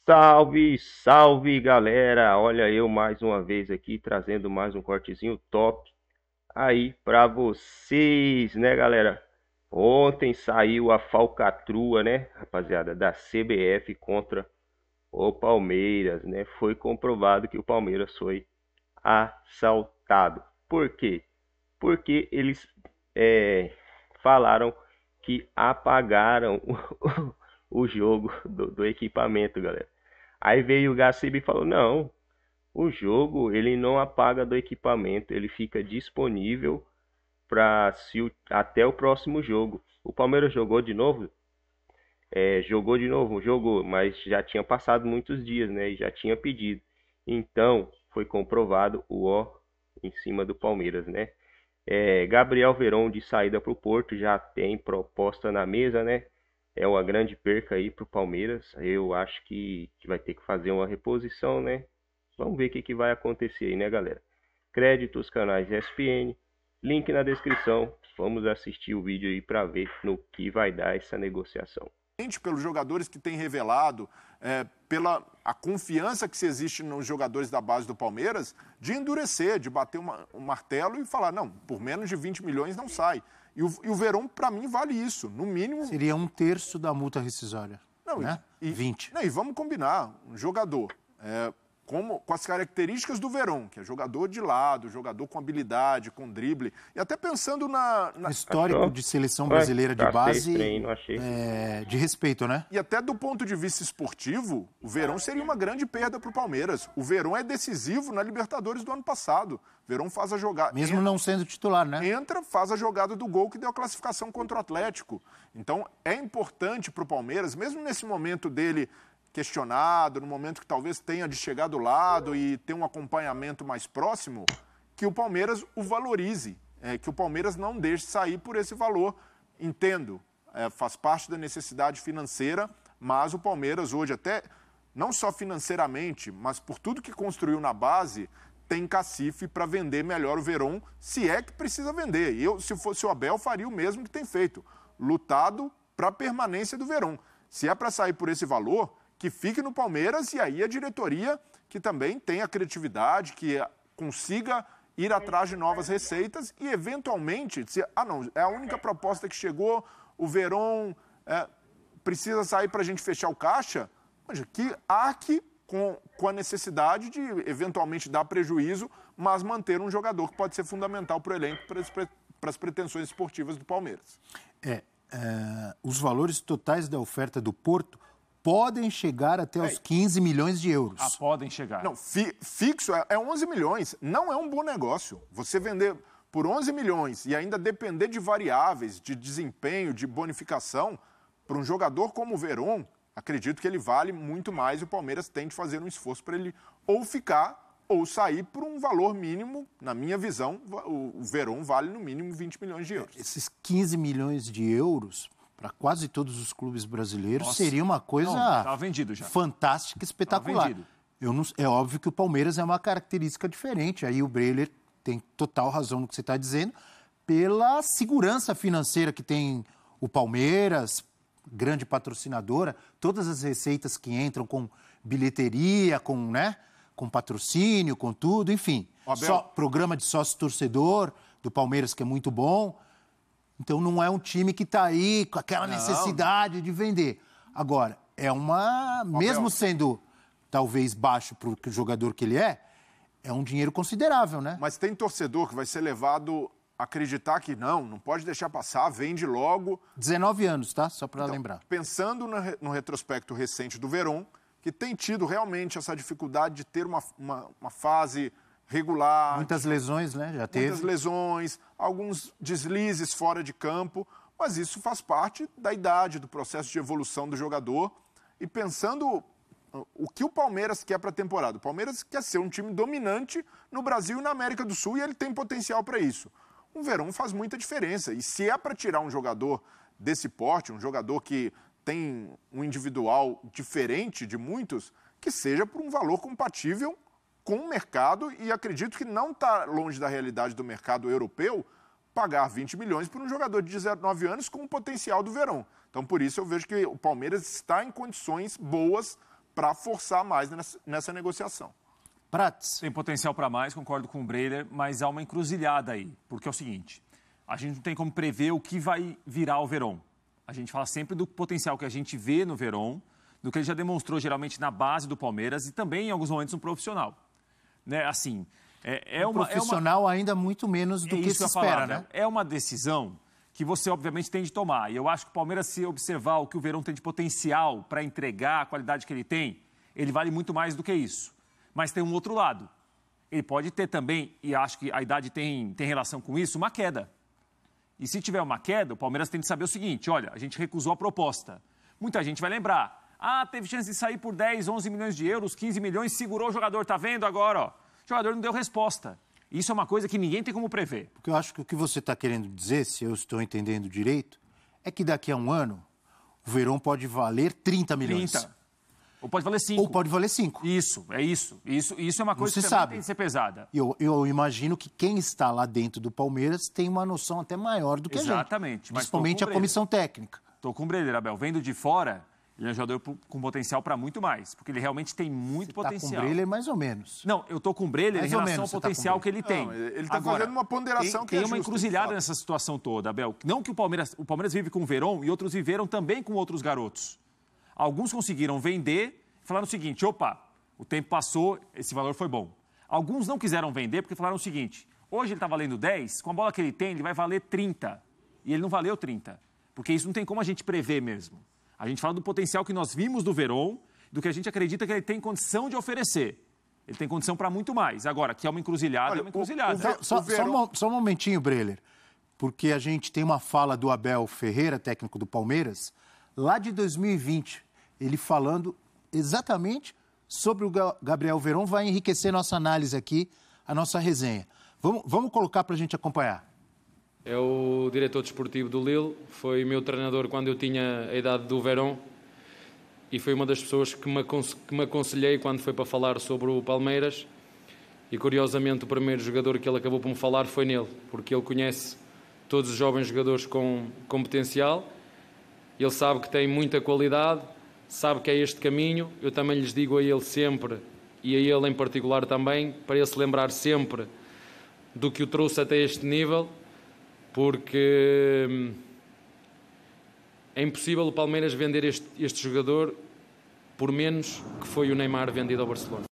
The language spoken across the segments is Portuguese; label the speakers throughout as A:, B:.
A: Salve, salve galera! Olha eu mais uma vez aqui trazendo mais um cortezinho top aí pra vocês, né, galera? Ontem saiu a falcatrua, né, rapaziada, da CBF contra o Palmeiras, né? Foi comprovado que o Palmeiras foi assaltado. Por quê? Porque eles é, falaram que apagaram o jogo do equipamento, galera. Aí veio o Gaciba e falou: não, o jogo ele não apaga do equipamento, ele fica disponível para até o próximo jogo. O Palmeiras jogou de novo? Jogou, mas já tinha passado muitos dias, né? E já tinha pedido. Então foi comprovado o ó em cima do Palmeiras, né? Gabriel Veron de saída para o Porto já tem proposta na mesa, né? É uma grande perca aí para o Palmeiras. Eu acho que vai ter que fazer uma reposição, né? Vamos ver o que vai acontecer aí, né, galera? Créditos, canais ESPN, link na descrição. Vamos assistir o vídeo aí para ver no que vai dar essa negociação.
B: Pelos jogadores que têm revelado, pela a confiança que se existe nos jogadores da base do Palmeiras, de endurecer, de bater um martelo e falar, não, por menos de 20 milhões não sai. E o Verón, para mim, vale isso, no mínimo...
C: Seria um terço da multa rescisória,
B: não,
C: né? 20.
B: Não, e vamos combinar, um jogador... com as características do Verón, que é jogador de lado, jogador com habilidade, com drible, e até pensando
C: O histórico de seleção brasileira de base de respeito, né?
B: E até do ponto de vista esportivo, o Verón seria uma grande perda para o Palmeiras. O Verón é decisivo na Libertadores do ano passado. O Verón faz a jogada...
C: Mesmo não sendo titular, né?
B: Entra, faz a jogada do gol que deu a classificação contra o Atlético. Então, é importante para o Palmeiras, mesmo nesse momento dele... questionado, no momento que talvez tenha de chegar do lado e ter um acompanhamento mais próximo, que o Palmeiras o valorize, que o Palmeiras não deixe sair por esse valor. Entendo, faz parte da necessidade financeira, mas o Palmeiras hoje até, não só financeiramente, mas por tudo que construiu na base, tem cacife para vender melhor o Verón, se é que precisa vender. Eu, se fosse o Abel, faria o mesmo que tem feito, lutado para a permanência do Verón. Se é para sair por esse valor, que fique no Palmeiras, e aí a diretoria que também tem a criatividade, que consiga ir atrás de novas receitas e, eventualmente, dizer, não, é a única proposta que chegou, o Verón precisa sair para a gente fechar o caixa, mas que arque com a necessidade de, eventualmente, dar prejuízo, mas manter um jogador que pode ser fundamental para o elenco, para as pretensões esportivas do Palmeiras.
C: Os valores totais da oferta do Porto podem chegar até os 15 milhões de euros.
D: Podem chegar.
B: Não, fixo é 11 milhões. Não é um bom negócio. Você vender por 11 milhões e ainda depender de variáveis, de desempenho, de bonificação, para um jogador como o Verón, acredito que ele vale muito mais e o Palmeiras tem de fazer um esforço para ele ou ficar ou sair por um valor mínimo. Na minha visão, o Verón vale no mínimo 20 milhões de euros.
C: Esses 15 milhões de euros... para quase todos os clubes brasileiros, seria uma coisa
D: vendido já.
C: Fantástica, espetacular. É óbvio que o Palmeiras é uma característica diferente. Aí o Breler tem total razão no que você está dizendo, pela segurança financeira que tem o Palmeiras, grande patrocinadora, todas as receitas que entram com bilheteria, com patrocínio, com tudo, enfim. Programa de sócio-torcedor do Palmeiras, que é muito bom. Então, não é um time que está aí com aquela necessidade de vender. Agora, mesmo sendo talvez baixo para o jogador que ele é um dinheiro considerável, né?
B: Mas tem torcedor que vai ser levado a acreditar que não pode deixar passar, vende logo.
C: 19 anos, tá? Só para lembrar.
B: Pensando no retrospecto recente do Verón, que tem tido realmente essa dificuldade de ter uma fase... regular.
C: Muitas lesões, né? Já teve.
B: Muitas lesões, alguns deslizes fora de campo, mas isso faz parte da idade, do processo de evolução do jogador. E pensando o que o Palmeiras quer para a temporada. O Palmeiras quer ser um time dominante no Brasil e na América do Sul e ele tem potencial para isso. O Verón faz muita diferença. E se é para tirar um jogador desse porte, um jogador que tem um individual diferente de muitos, que seja por um valor compatível com o mercado, e acredito que não está longe da realidade do mercado europeu pagar 20 milhões por um jogador de 19 anos com o potencial do Verón. Então, por isso, eu vejo que o Palmeiras está em condições boas para forçar mais nessa negociação.
C: Prats.
D: Tem potencial para mais, concordo com o Breler, mas há uma encruzilhada aí, porque é o seguinte, a gente não tem como prever o que vai virar o Verón. A gente fala sempre do potencial que a gente vê no Verón, do que ele já demonstrou geralmente na base do Palmeiras e também em alguns momentos no profissional. Né? Assim,
C: profissional ainda muito menos do que se espera, né?
D: É uma decisão que você obviamente tem de tomar. E eu acho que o Palmeiras, se observar o que o Verón tem de potencial para entregar a qualidade que ele tem, ele vale muito mais do que isso. Mas tem um outro lado. Ele pode ter também, e acho que a idade tem relação com isso, uma queda. E se tiver uma queda, o Palmeiras tem de saber o seguinte, olha, a gente recusou a proposta. Muita gente vai lembrar, teve chance de sair por 10, 11 milhões de euros, 15 milhões, segurou o jogador, tá vendo agora, ó? O jogador não deu resposta. Isso é uma coisa que ninguém tem como prever.
C: Porque eu acho que o que você está querendo dizer, se eu estou entendendo direito, é que daqui a um ano o Verón pode valer 30 milhões.
D: 30. Ou pode valer 5.
C: Ou pode valer 5.
D: Isso, é isso. Isso é uma coisa
C: Você
D: que também
C: sabe.
D: tem de ser pesada.
C: Eu imagino que quem está lá dentro do Palmeiras tem uma noção até maior do que
D: Exatamente,
C: a gente.
D: mas
C: Principalmente a comissão técnica.
D: Estou com o Breler, Abel. Vendo de fora, ele é um jogador com potencial para muito mais. Porque ele realmente tem muito potencial.
C: Tá com o Breler mais ou menos.
D: Não, eu estou com o Breler em relação ao potencial que ele tem.
B: Não, ele está fazendo uma ponderação que é
D: tem uma
B: justa,
D: encruzilhada nessa situação toda, Abel. Não que o Palmeiras vive com o Verón e outros viveram também com outros garotos. Alguns conseguiram vender... Falaram o seguinte, opa, o tempo passou, esse valor foi bom. Alguns não quiseram vender porque falaram o seguinte, hoje ele está valendo 10, com a bola que ele tem, ele vai valer 30. E ele não valeu 30, porque isso não tem como a gente prever mesmo. A gente fala do potencial que nós vimos do Verón, do que a gente acredita que ele tem condição de oferecer. Ele tem condição para muito mais. Agora, que é uma encruzilhada, é uma encruzilhada.
C: Só um momentinho, Breler, porque a gente tem uma fala do Abel Ferreira, técnico do Palmeiras, lá de 2020, ele falando... exatamente sobre o Gabriel Verón, vai enriquecer nossa análise aqui, a nossa resenha. Vamos colocar para a gente acompanhar.
E: É o diretor desportivo do Lille, foi meu treinador quando eu tinha a idade do Verón e foi uma das pessoas que me aconselhei quando foi para falar sobre o Palmeiras e curiosamente o primeiro jogador que ele acabou por me falar foi nele, porque ele conhece todos os jovens jogadores com potencial, ele sabe que tem muita qualidade, sabe que é este caminho, eu também lhes digo a ele sempre, e a ele em particular também, para ele se lembrar sempre do que o trouxe até este nível, porque é impossível o Palmeiras vender este jogador por menos que foi o Neymar vendido ao Barcelona.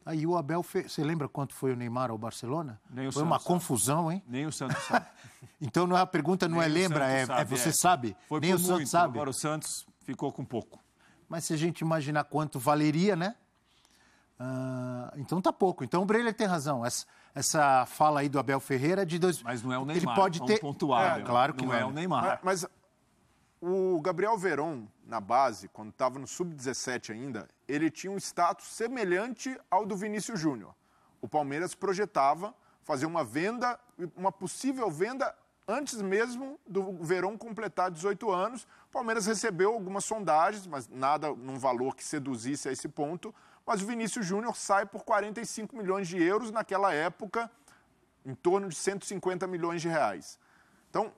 C: Aí o Abel, você lembra quanto foi o Neymar ao Barcelona? Foi uma confusão, hein?
D: Nem o Santos sabe.
C: Então a pergunta não é lembra, é você sabe?
D: Foi
C: nem o Santos sabe.
D: Agora o Santos ficou com pouco.
C: Mas se a gente imaginar quanto valeria, né? Então tá pouco. Então o Breler tem razão. Essa fala aí do Abel Ferreira é de dois.
D: Mas não é o Neymar.
C: Ele pode ter.
D: Pontuar,
C: claro que
D: não é o Neymar.
B: Mas o Gabriel Verón, na base, quando estava no Sub-17 ainda, ele tinha um status semelhante ao do Vinícius Júnior. O Palmeiras projetava fazer uma venda, uma possível venda, antes mesmo do Verón completar 18 anos. O Palmeiras recebeu algumas sondagens, mas nada num valor que seduzisse a esse ponto. Mas o Vinícius Júnior sai por 45 milhões de euros, naquela época, em torno de 150 milhões de reais. Então,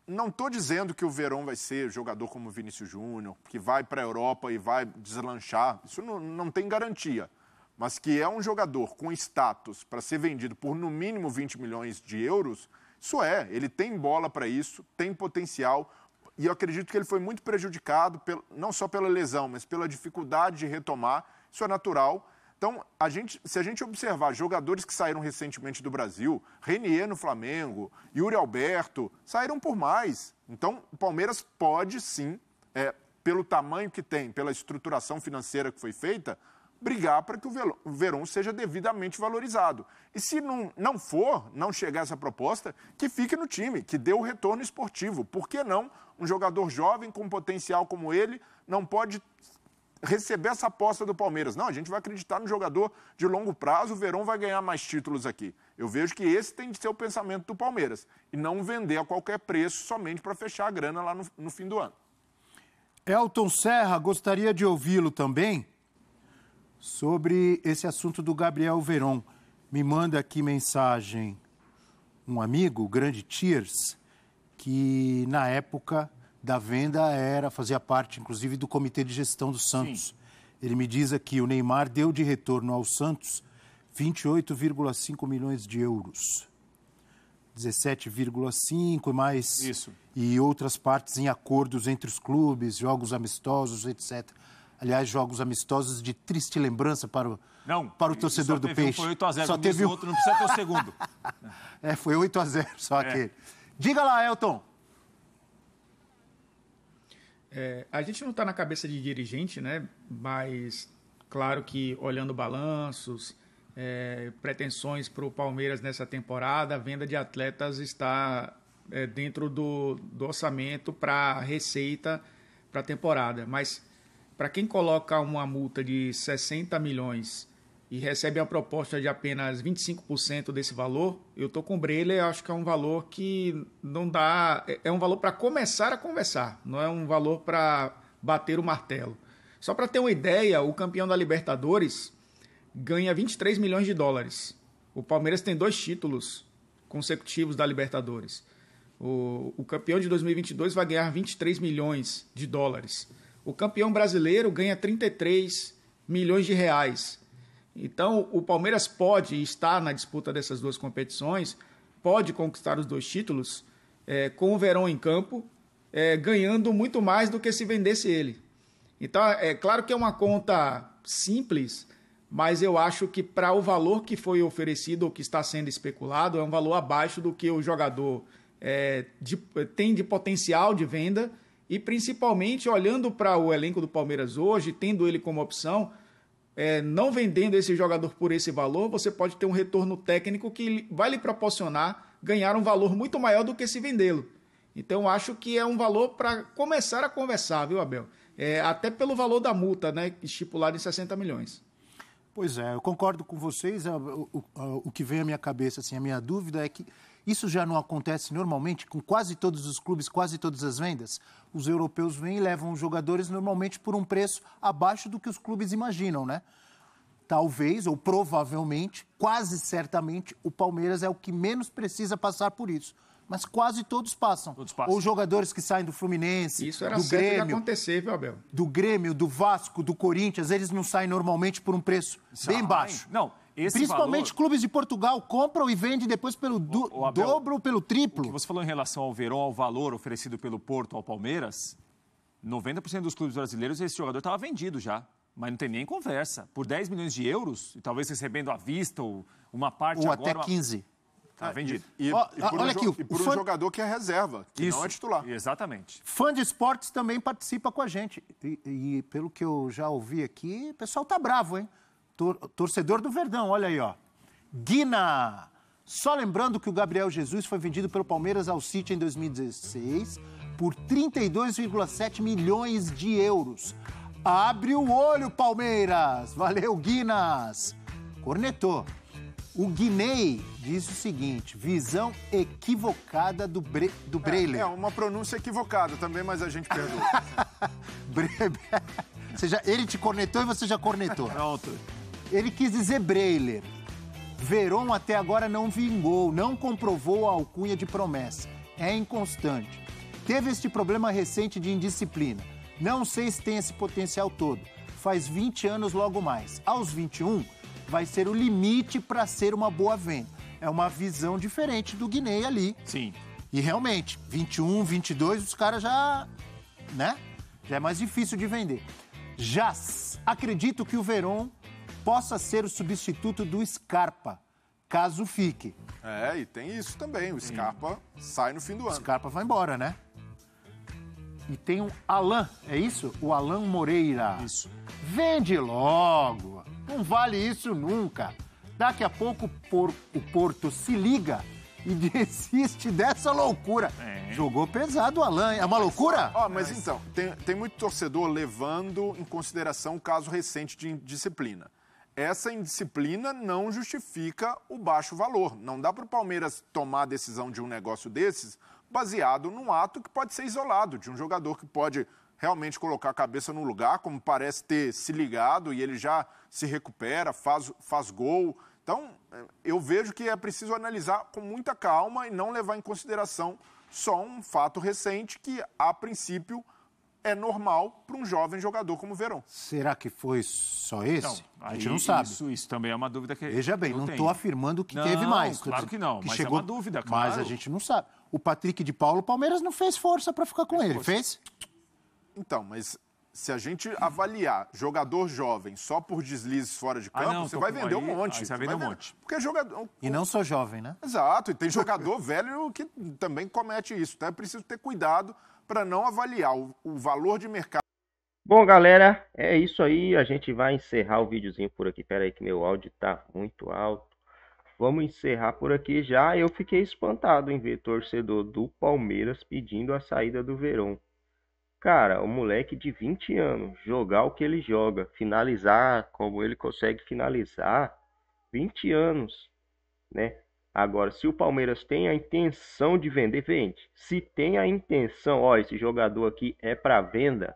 B: não estou dizendo que o Verón vai ser jogador como o Vinícius Júnior, que vai para a Europa e vai deslanchar. Isso não tem garantia. Mas que é um jogador com status para ser vendido por no mínimo 20 milhões de euros, isso ele tem bola para isso, tem potencial. E eu acredito que ele foi muito prejudicado, não só pela lesão, mas pela dificuldade de retomar. Isso é natural. Então, se a gente observar jogadores que saíram recentemente do Brasil, Renier no Flamengo, Yuri Alberto, saíram por mais. Então, o Palmeiras pode, sim, pelo tamanho que tem, pela estruturação financeira que foi feita, brigar para que o Verón seja devidamente valorizado. E se não chegar essa proposta, que fique no time, que dê o retorno esportivo. Por que não? Um jogador jovem com potencial como ele não pode receber essa aposta do Palmeiras. Não, a gente vai acreditar no jogador de longo prazo, o Verón vai ganhar mais títulos aqui. Eu vejo que esse tem de ser o pensamento do Palmeiras. E não vender a qualquer preço somente para fechar a grana lá no fim do ano.
C: Elton Serra, gostaria de ouvi-lo também sobre esse assunto do Gabriel Verón. Me manda aqui mensagem um amigo, o grande Tiers, que na época da venda fazia parte, inclusive, do comitê de gestão do Santos. Sim. Ele me diz aqui, o Neymar deu de retorno ao Santos 28,5 milhões de euros. 17,5 e mais...
D: Isso.
C: E outras partes em acordos entre os clubes, jogos amistosos, etc. Aliás, jogos amistosos de triste lembrança para o torcedor do Peixe.
D: Foi 8-0,
C: só teve
D: outro, não precisa ter o segundo.
C: Foi 8-0 só aquele. Diga lá, Elton.
F: A gente não está na cabeça de dirigente, né? Mas claro que olhando balanços, pretensões para o Palmeiras nessa temporada, a venda de atletas está dentro do orçamento para receita para a temporada. Mas para quem coloca uma multa de 60 milhões e recebe a proposta de apenas 25% desse valor, eu estou com o Breler, acho que é um valor que não dá... É um valor para começar a conversar, não é um valor para bater o martelo. Só para ter uma ideia, o campeão da Libertadores ganha 23 milhões de dólares. O Palmeiras tem 2 títulos consecutivos da Libertadores. O campeão de 2022 vai ganhar 23 milhões de dólares. O campeão brasileiro ganha 33 milhões de reais. Então, o Palmeiras pode estar na disputa dessas 2 competições, pode conquistar os 2 títulos, com o Verón em campo, ganhando muito mais do que se vendesse ele. Então, é claro que é uma conta simples, mas eu acho que para o valor que foi oferecido ou que está sendo especulado, é um valor abaixo do que o jogador tem de potencial de venda e, principalmente, olhando para o elenco do Palmeiras hoje, tendo ele como opção, não vendendo esse jogador por esse valor, você pode ter um retorno técnico que vai lhe proporcionar ganhar um valor muito maior do que se vendê-lo. Então, acho que é um valor para começar a conversar, viu, Abel? Até pelo valor da multa, né, estipulado em 60 milhões.
C: Pois eu concordo com vocês. O que vem à minha cabeça, assim, a minha dúvida é que isso já não acontece normalmente com quase todos os clubes, quase todas as vendas. Os europeus vêm e levam os jogadores normalmente por um preço abaixo do que os clubes imaginam, né? Talvez, ou provavelmente, quase certamente, o Palmeiras é o que menos precisa passar por isso. Mas quase todos passam. Ou jogadores que saem do Fluminense,
F: isso era
C: do
F: certo
C: Grêmio,
F: de acontecer, viu, Abel?
C: Do Grêmio, do Vasco, do Corinthians, eles não saem normalmente por um preço bem baixo.
D: Não,
C: principalmente
D: valor...
C: clubes de Portugal compram e vendem depois pelo
D: Abel,
C: dobro ou pelo triplo.
D: O que você falou em relação ao Verón, ao valor oferecido pelo Porto ao Palmeiras, 90% dos clubes brasileiros esse jogador estava vendido já. Mas não tem nem conversa. Por 10 milhões de euros, e talvez recebendo à vista ou uma parte
C: ou
D: agora...
C: Ou até 15.
D: Tá vendido.
C: Olha aqui,
B: por um jogador que é reserva, que não é titular.
D: Exatamente.
C: Fã de esportes também participa com a gente. E pelo que eu já ouvi aqui, o pessoal tá bravo, hein? Torcedor do Verdão, olha aí, ó. Guina! Só lembrando que o Gabriel Jesus foi vendido pelo Palmeiras ao City em 2016 por 32,7 milhões de euros. Abre o olho, Palmeiras! Valeu, Guinas! Cornetou. O Guinei diz o seguinte, visão equivocada do Breler.
B: É uma pronúncia equivocada também, mas a gente perdoa.
C: Ele te cornetou e você já cornetou.
D: Pronto.
C: Ele quis dizer Breler. Verón até agora não vingou, não comprovou a alcunha de promessa. É inconstante. Teve este problema recente de indisciplina. Não sei se tem esse potencial todo. Faz 20 anos logo mais. Aos 21, vai ser o limite para ser uma boa venda. É uma visão diferente do Guinei ali.
D: Sim.
C: E realmente, 21, 22, os caras já, né? Já é mais difícil de vender. Já acredito que o Verón possa ser o substituto do Scarpa, caso fique.
B: E tem isso também. O Scarpa sai no fim do ano.
C: O Scarpa vai embora, né? E tem o Alan, é isso? O Alan Moreira.
D: Isso.
C: Vende logo. Não vale isso nunca. Daqui a pouco o Porto se liga e desiste dessa loucura. Jogou pesado o Alan. É uma loucura?
B: Mas então, tem muito torcedor levando em consideração o caso recente de indisciplina. Essa indisciplina não justifica o baixo valor. Não dá para o Palmeiras tomar a decisão de um negócio desses baseado num ato que pode ser isolado, de um jogador que pode realmente colocar a cabeça no lugar, como parece ter se ligado, e ele já se recupera, faz gol. Então, eu vejo que é preciso analisar com muita calma e não levar em consideração só um fato recente que, a princípio, é normal para um jovem jogador como o Verón.
C: Será que foi só esse?
D: Não,
C: a gente não sabe.
D: Isso também é uma dúvida que
C: Veja bem,
D: eu
C: não
D: tenho.
C: estou afirmando que
D: Não,
C: teve mais.
D: claro que não, mas
C: chegou,
D: é uma dúvida, claro.
C: Mas a gente não sabe. O Patrick de Paulo, o Palmeiras não fez força para ficar com ele, fez?
B: Então, mas se a gente avaliar jogador jovem só por deslizes fora de campo,
D: não,
B: você vai vender um monte.
D: Você vai vender um monte.
B: Porque jogador...
C: E não sou jovem, né?
B: Exato, e tem jogador velho que também comete isso. Então é preciso ter cuidado para não avaliar o valor de mercado.
A: Bom, galera, é isso aí. A gente vai encerrar o videozinho por aqui. Pera aí que meu áudio tá muito alto. Vamos encerrar por aqui já. Eu fiquei espantado em ver torcedor do Palmeiras pedindo a saída do Verón. Cara, o moleque de 20 anos, jogar o que ele joga, finalizar como ele consegue finalizar, 20 anos, né? Agora, se o Palmeiras tem a intenção de vender, vende. Se tem a intenção, ó, esse jogador aqui é para venda,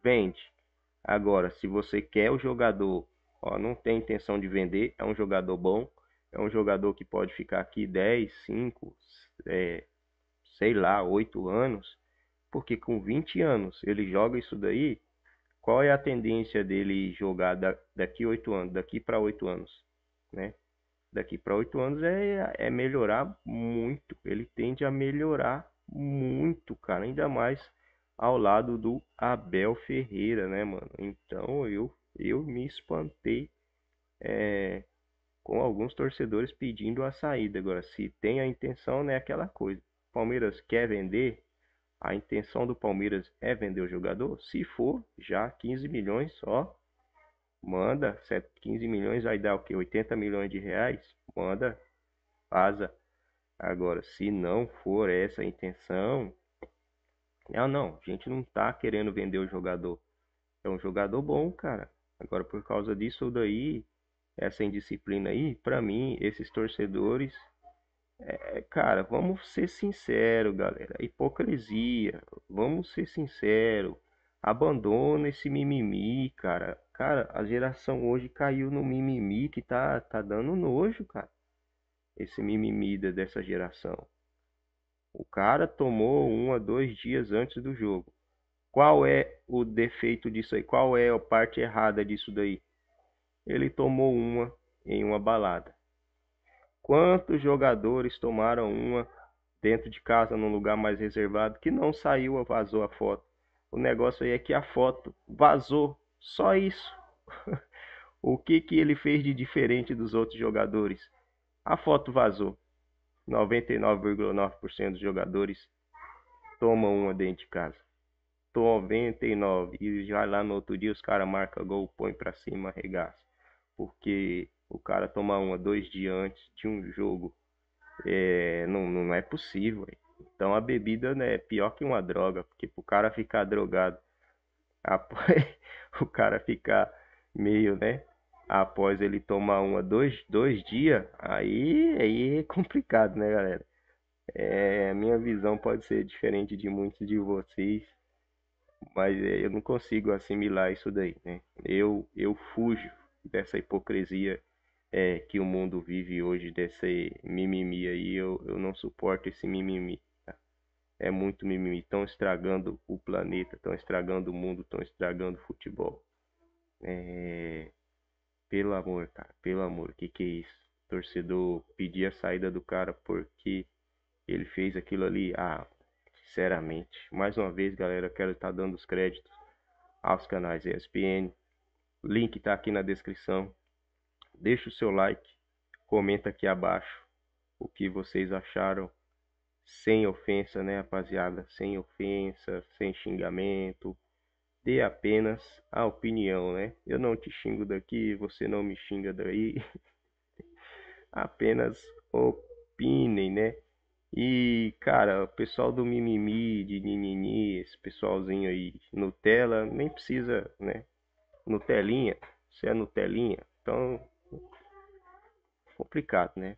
A: vende. Agora, se você quer o jogador, ó, não tem intenção de vender, é um jogador bom, é um jogador que pode ficar aqui 10, 5, sei lá, 8 anos, porque com 20 anos ele joga isso daí, qual é a tendência dele jogar daqui 8 anos, daqui para 8 anos, né? Daqui para 8 anos é melhorar muito, ele tende a melhorar muito, cara, ainda mais ao lado do Abel Ferreira, né, mano? Então eu me espantei com alguns torcedores pedindo a saída. Agora, se tem a intenção, né, aquela coisa. Palmeiras quer vender, a intenção do Palmeiras é vender o jogador? Se for, já 15 milhões, ó, manda, 15 milhões vai dar o quê? 80 milhões de reais? Manda, vaza. Agora, se não for essa a intenção, não, a gente não tá querendo vender o jogador. É um jogador bom, cara. Agora, por causa disso daí, essa indisciplina aí, pra mim, esses torcedores, cara, vamos ser sinceros, galera. Hipocrisia, vamos ser sinceros. Abandona esse mimimi, cara. Cara, a geração hoje caiu no mimimi que tá dando nojo, cara. Esse mimimi dessa geração. O cara tomou 1 a 2 dias antes do jogo. Qual é o defeito disso aí? Qual é a parte errada disso daí? Ele tomou uma em uma balada. Quantos jogadores tomaram uma dentro de casa, num lugar mais reservado, que não saiu, vazou a foto? O negócio aí é que a foto vazou. Só isso. O que ele fez de diferente dos outros jogadores? A foto vazou. 99,9% dos jogadores tomam uma dentro de casa. 99. E já lá no outro dia os caras marcam gol, põe pra cima, arregaça. Porque o cara tomar uma 2 dias antes de um jogo não é possível. Então a bebida, né, é pior que uma droga. Porque pro cara ficar drogado, o cara ficar meio, né, após ele tomar uma 2 dias, aí é complicado, né, galera? A minha visão pode ser diferente de muitos de vocês, mas eu não consigo assimilar isso daí, né? Eu fujo dessa hipocrisia que o mundo vive hoje, desse mimimi aí. Eu não suporto esse mimimi, tá? É muito mimimi. Estão estragando o planeta, estão estragando o mundo, estão estragando o futebol. Pelo amor, cara, pelo amor, que é isso? Torcedor pedir a saída do cara porque ele fez aquilo ali. Sinceramente, mais uma vez, galera, eu quero estar dando os créditos aos canais ESPN. Link tá aqui na descrição. Deixa o seu like, comenta aqui abaixo o que vocês acharam, sem ofensa, né, rapaziada? Sem ofensa, sem xingamento. Dê apenas a opinião, né? Eu não te xingo daqui, você não me xinga daí. Apenas opinem, né? E, cara, o pessoal do mimimi, de ninini, esse pessoalzinho aí, Nutella, nem precisa, né? Nutelinha, você é Nutelinha, então, complicado, né?